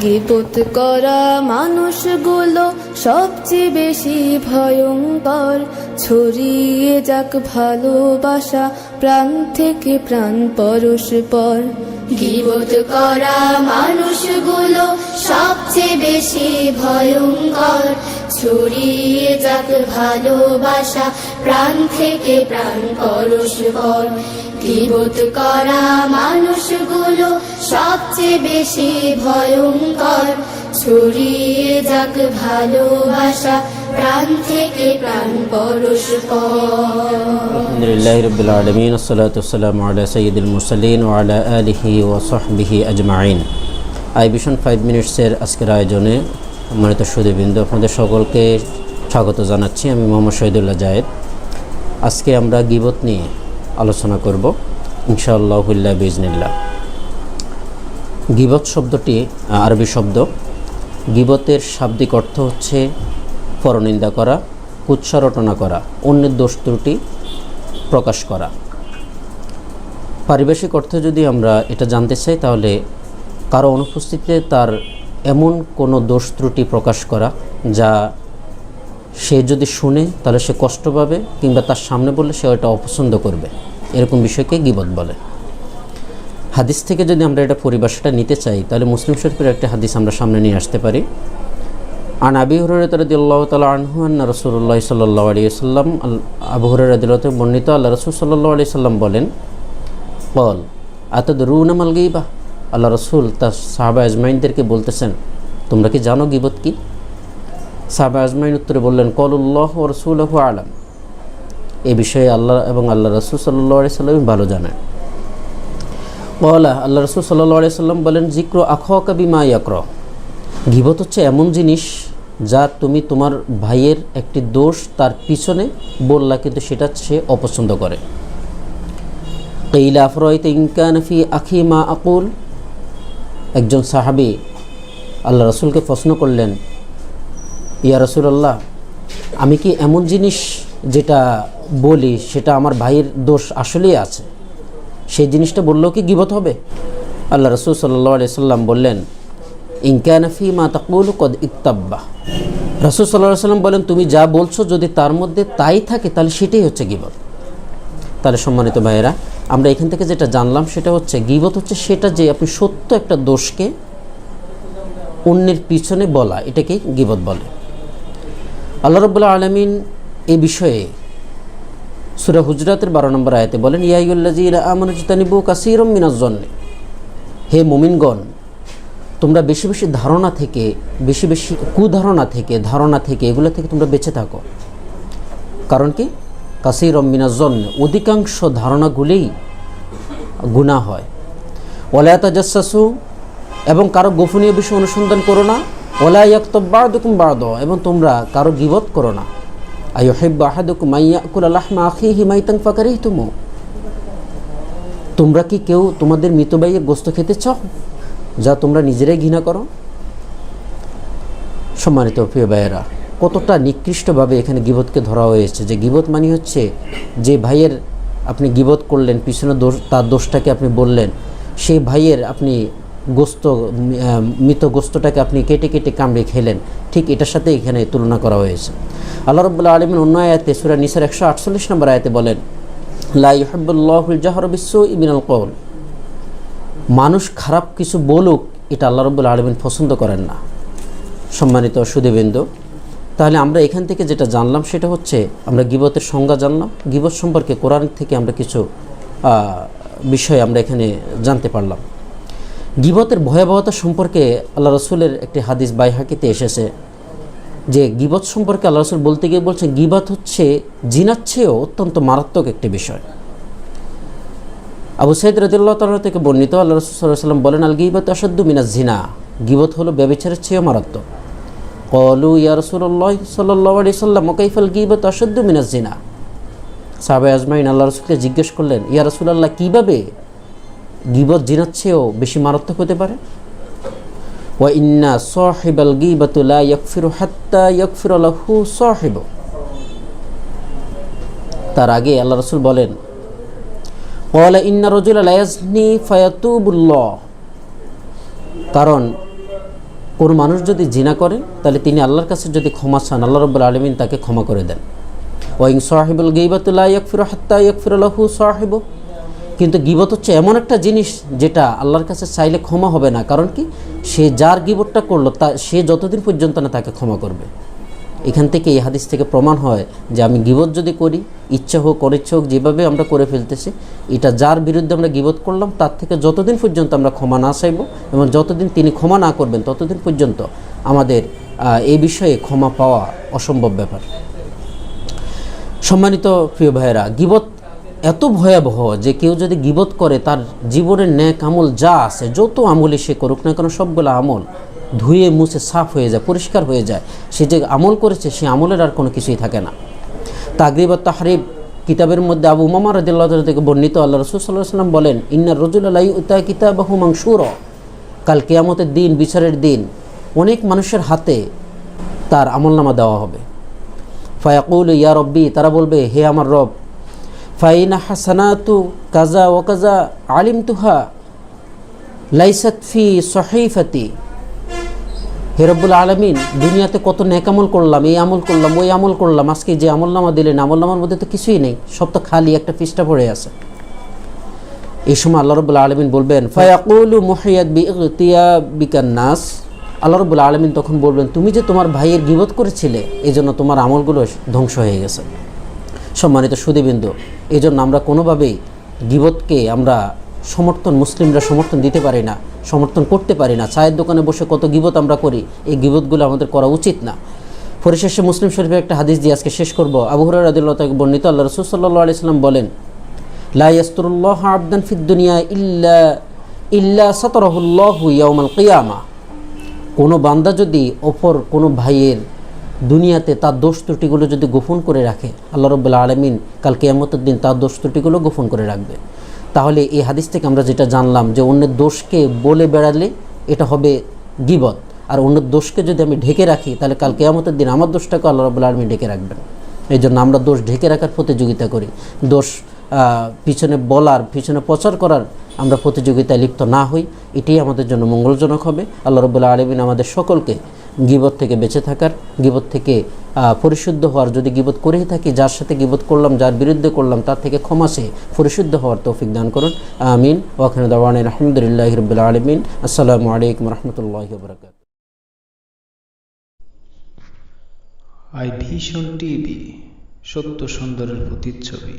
গীবত করা মানুষগুলো সবচেয়ে বেশি ভয়ঙ্কর। ছড়িয়ে যাক ভালোবাসা প্রাণ থেকে প্রাণ পরস্পর। গীবত করা মানুষগুলো সবচেয়ে বেশি ভয়ঙ্কর। ছড়িয়ে যাক ভালোবাসা প্রাণ থেকে প্রাণ পরস্পর। গীবত করা মানুষগুলো সবচেয়ে বেশি ভয়ঙ্কর। ছড়িয়ে যাক ভালোবাসা প্রাণ থেকে প্রাণ পরস্পর। আলহামদুলিল্লাহি রাব্বিল আলামিন, আসসালাতু ওয়াসসালামু আলা সাইয়্যিদিল মুরসালিন ওয়া আলা আলিহি ওয়া সাহবিহি আজমাইন। ভিশন 5 মিনিটসের আজকের আয়োজনে সম্মানিত সুধীবৃন্দ, আপনাদের সকলকে স্বাগত জানাচ্ছি। আমি মোহাম্মদ শহীদুল্লাহ জায়েদ। আজকে আমরা গীবত নিয়ে আলোচনা করব ইনশাআল্লাহ বিইজনিল্লাহ। গীবত শব্দটি আরবি শব্দ। গীবতের শাব্দিক অর্থ হচ্ছে পরনিন্দা করা, কুৎসারটনা করা, অন্যের দোষ ত্রুটি প্রকাশ করা। পারিভাষিক অর্থে যদি আমরা এটা জানতে চাই, তাহলে কারো অনুপস্থিতিতে তার এমন কোনো দোষ ত্রুটি প্রকাশ করা যা সে যদি শুনে তাহলে সে কষ্ট পাবে, কিংবা তার সামনে বললে সে এটা অপছন্দ করবে, এরকম বিষয়কে গীবত বলে। হাদিস থেকে যদি আমরা এটা পরিভাষাটা নিতে চাই, তাহলে মুসলিম শরীফের একটা হাদিস আমরা সামনে নিয়ে আসতে পারি। আন আবি হুরায়রা রাদিয়াল্লাহু তাআলা আনহু আন্না রাসূলুল্লাহ সাল্লাল্লাহু আলাইহি ওয়াসাল্লাম, আবু হুরায়রা রাদিয়াল্লাহু তাআলা বর্ণিত, আল্লাহ রাসূল সাল্লাল্লাহু আলাইহি ওয়াসাল্লাম বলেন, ক্বাল আতাদরুনা মাল গীবা। আল্লাহ রাসূল তার সাহাবা আজমাইনদেরকে বলতেছেন, তোমরা কি জানো গীবত কি? সাহাবা আজমাইন উত্তরে বললেন, ক্বালুল্লাহু ওয়া রাসূলুহু আলাম। এই বিষয়ে আল্লাহ এবং আল্লাহ রাসূল সাল্লাল্লাহু আলাইহি ওয়াসাল্লাম ভালো জানেন। ক্বালা, আল্লাহ রাসূল সাল্লাল্লাহু আলাইহি ওয়াসাল্লাম বলেন, যিকরু আখাকা বিমা ইয়াকরা। গীবত হচ্ছে এমন জিনিস যা তুমি তোমার ভাইয়ের একটি দোষ তার পিছনে বললা, কিন্তু সেটা সে অপছন্দ করে। কিলা আফরাইতা ইন কানা ফি আখি মা আকুল। একজন সাহাবী আল্লাহ রাসূলকে প্রশ্ন করলেন, ইয়া রাসূলুল্লাহ, আমি কি এমন জিনিস যেটা বলি সেটা আমার ভাইয়ের দোষ আসলেই আছে, সেই জিনিসটা বললেও কি গীবত হবে? আল্লাহ রাসূল সাল্লাল্লাহু আলাইহি সাল্লাম বললেন, ইন কানা ফি মা তাকুলু কদ ইকতাব্বা। রাসূল সাল্লাল্লাহু আলাইহি সাল্লাম বলেন, তুমি যা বলছো যদি তার মধ্যে তাই থাকে তাহলে সেটাই হচ্ছে গীবত। তাহলে সম্মানিত ভাইয়েরা, আমরা এখান থেকে যেটা জানলাম সেটা হচ্ছে গীবত হচ্ছে সেটা যে আপনি সত্য একটা দোষকে অন্যের পিছনে বলা, এটাকেই গীবত বলে। আল্লাহ রাব্বুল আলামিন এই বিষয়ে সূরা হুজরাতের 12 নম্বর আয়াতে বলেন, ইয়া আইয়ুহাল্লাযীনা আমানু ইজতানিবু কাসীরাম মিনাজ-জন্নি। হে মুমিনগণ, তোমরা বেশি বেশি ধারণা থেকে, বেশি বেশি কুধারণা থেকে, ধারণা থেকে, এগুলো থেকে তোমরা বেঁচে থাকো। কারণ কি? কাসীরাম মিনাজ-জন্নি, অধিকাংশ ধারণাগুলোই গুনাহ হয়। ওয়ালা তাজাসসু, এবং কারো গোপনীয় বিষয় অনুসন্ধান করো না। ওয়ালা ইয়াকতাব বা'দুকুম বা'দা, এবং তোমরা কারো গীবত করো না। আইয়ুহিব্বু আহাদুকুম আইয়াকুলা লাহমা আখিহি মাইতান ফাকারিহতুমু। তোমরা কি কেউ তোমাদের মৃত ভাইয়ের গোশত খেতে চাও যা তোমরা নিজেরাই ঘৃণা করো? সম্মানিত প্রিয় ভাইয়েরা, কতটা নিকৃষ্টভাবে এখানে গীবতকে ধরা হয়েছে। যে গীবত মানে হচ্ছে যে ভাইয়ের আপনি গীবত করলেন, পিছনে দোষ, তার দোষটাকে আপনি বললেন, সেই ভাইয়ের আপনি গোশত, মৃত গোশতটাকে আপনি কেটে কেটে কামড়ে খেলেন, ঠিক এটার সাথে এখানে তুলনা করা হয়েছে। আল্লাহ রাব্বুল আলামিন অন্য আয়াতে সূরা নিসার 148 নম্বর আয়াতে বলেন, লা ইউহিব্বুল্লাহুল জাহরা বিস-সুই মিনাল কওল। মানুষ খারাপ কিছু বলুক, এটা আল্লাহ রাব্বুল আলামিন পছন্দ করেন না। সম্মানিত সুধীবৃন্দ, তাহলে আমরা এখান থেকে যেটা জানলাম সেটা হচ্ছে আমরা গীবতের সংজ্ঞা জানলাম। গীবত সম্পর্কে কোরআন থেকে আমরা কিছু বিষয় আমরা এখানে জানতে পারলাম। গীবতের ভয়াবহতা সম্পর্কে আল্লাহ রাসূলের একটি হাদিস বাইহাকিতে এসেছে যে গীবত সম্পর্কে আল্লাহ রাসূল বলতে গিয়ে বলছেন, গীবত হচ্ছে জিনার চেয়েও অত্যন্ত মারাত্মক একটি বিষয়। আবু সাঈদ রাদিয়াল্লাহু তাআলা থেকে বর্ণিত, আল্লাহ রাসূল সাল্লাল্লাহু আলাইহি ওয়াসাল্লাম বলেন, আল গীবাতু আশাদ্দু মিনাজ জিনা। গীবত হলো ব্যভিচারের চেয়েও মারাত্মক। ক্বালু ইয়া রাসূলুল্লাহ সাল্লাল্লাহু আলাইহি ওয়াসাল্লাম ওয়া কাইফাল গীবাতু আশাদ্দু মিনাজ জিনা। সাহাবা আজমাইন আল্লাহ রাসূলকে জিজ্ঞেস করলেন, ইয়া রাসূলুল্লাহ, কিভাবে গীবত জিনার চেয়েও বেশি মারাত্মক হতে পারে? ওয়া ইন্না সাহিবাল গীবাতি লা ইয়াগফিরু হাত্তা ইয়াগফিরা লাহু সাহিবু। তার আগে আল্লাহ রাসূল বলেন, ক্বালা ইন্না রাজুলা লা ইয়াজনি ফায়াতুবুল্লাহ। কারণ কোনো মানুষ যদি জিনা করে তাহলে তিনি আল্লাহর কাছে যদি ক্ষমা চান, আল্লাহ রাব্বুল আলামিন তাকে ক্ষমা করে দেন। ওয়াইন সাহিবুল গীবাতু লা ইয়াগফিরু হাত্তা ইয়াগফিরা লাহু সাহিবু, কিন্তু গীবত হচ্ছে এমন একটা জিনিস যেটা আল্লাহর কাছে চাইলে ক্ষমা হবে না। কারণ কি, সে যার গীবতটা করলো সে যতদিন পর্যন্ত না তাকে ক্ষমা করবে। এখান থেকে এই হাদিস থেকে প্রমাণ হয় যে আমি গীবত যদি করি, ইচ্ছা হোক অনিচ্ছা হোক, যেভাবে আমরা করে ফেলতেছি, এটা যার বিরুদ্ধে আমরা গীবত করলাম তার থেকে যতদিন পর্যন্ত আমরা ক্ষমা না চাইব এবং যতদিন তিনি ক্ষমা না করবেন ততদিন পর্যন্ত আমাদের এই বিষয়ে ক্ষমা পাওয়া অসম্ভব ব্যাপার। সম্মানিত প্রিয় ভাইয়েরা, গীবত এত ভয়াবহ যে কেউ যদি গীবত করে তার জীবনের ন্যাক আমল যা আছে, যত আমলই সে করুক না কেন, সবগুলো আমল ধুয়ে মুছে সাফ হয়ে যায়, পরিষ্কার হয়ে যায়। সে যে আমল করেছে সে আমলের আর কোনো কিছুই থাকে না। তাগরিব আর তাহরিব কিতাবের মধ্যে আবু উমামা রাদিয়াল্লাহু তাআলা থেকে বর্ণিত, আল্লাহ রাসূল সাল্লাল্লাহু আলাইহি ওয়াসাল্লাম বলেন, ইন্নার রাজুলা লা ইউতা কিতাবাহু মানশুরা, কাল কিয়ামতের দিন, বিচারের দিন, অনেক মানুষের হাতে তার আমলনামা দেওয়া হবে। ফায়াকুলু ইয়া রব্বি, তারা বলবে হে আমার রব, ফাইনা হাসানাতু কাজা ওয়া কাজা আলিমতুহা লাইসাত ফি সহিফাতি, হে রব্বুল আলামিন, দুনিয়াতে কত নেক আমল করলাম, এই আমল করলাম, ওই আমল করলাম, আজকে যে আমলনামা দিলেন আমলনামার মধ্যে তো কিছুই নেই, সব তো খালি একটা পৃষ্ঠা পড়ে আছে। এই সময় আল্লাহ রাব্বুল আলামিন বলবেন, ফায়াকুলু মুহিয়াত বিইগতিয়াবিকান নাস, আল্লাহ রাব্বুল আলামিন তখন বলবেন, তুমি যে তোমার ভাইয়ের গীবত করেছিলে এজন্য তোমার আমলগুলো ধ্বংস হয়ে গেছে। সম্মানিত সুধীবৃন্দ, এজন্য আমরা কোনোভাবেই গীবতকে আমরা মুসলিমরা সমর্থন দিতে পারি না, সমর্থন করতে পারি না। চায়ের দোকানে বসে কত গীবত আমরা করি, এই গীবতগুলো আমাদের করা উচিত না। পরিশেষে মুসলিম শরীফের একটা হাদিস দিয়ে আজকে শেষ করব। আবু হুরায়রা রাদিয়াল্লাহু তাআলা বর্ণিত, আল্লাহ রাসূল সাল্লাল্লাহু আলাইহি ওয়াসাল্লাম বলেন, লা ইয়াসতুরুল্লাহু আবদান ফিদ দুনিয়া ইল্লা সাতারাহুল্লাহু ইয়াউমাল কিয়ামা, কোনো বান্দা যদি অপর কোনো ভাইয়ের দুনিয়াতে তার দোষ ত্রুটিগুলো যদি গোপন করে রাখে, আল্লাহ রাব্বুল আলামিন কাল কিয়ামতের দিন তার দোষ ত্রুটিগুলো গোপন করে রাখবে। তাহলে এই হাদিস থেকে আমরা যেটা জানলাম যে অন্যের দোষকে বলে বেড়ালে এটা হবে গীবত, আর অন্যের দোষকে যদি আমি ঢেকে রাখি তাহলে কাল কিয়ামতের দিন আমার দোষটাকে আল্লাহ রাব্বুল আলামিন ঢেকে রাখবেন। এই জন্য আমরা দোষ ঢেকে রাখার প্রতিযোগিতা করি, দোষ পিছনে বলার, পিছনে প্রচার করার আমরা প্রতিযোগিতায় লিপ্ত না হই, এটাই আমাদের জন্য মঙ্গলজনক হবে। আল্লাহ রাব্বুল আলামিন আমাদের সকলকে গীবত থেকে বেঁচে থাকার, গীবত থেকে পরিশুদ্ধ হওয়ার, যদি গীবত করেই থাকি যার সাথে গীবত করলাম, যার বিরুদ্ধে করলাম, তার থেকে ক্ষমা চেয়ে পরিশুদ্ধ হওয়ার তৌফিক দান করুন। আমিন। ওয়া আখিরু দাওয়ানা আলহামদুলিল্লাহি রাব্বিল আলামিন। আসসালামু আলাইকুম ওয়া রাহমাতুল্লাহি ওয়া বারাকাতুহু। আই ভিশন টিভি, সত্য সুন্দরের প্রতিচ্ছবি।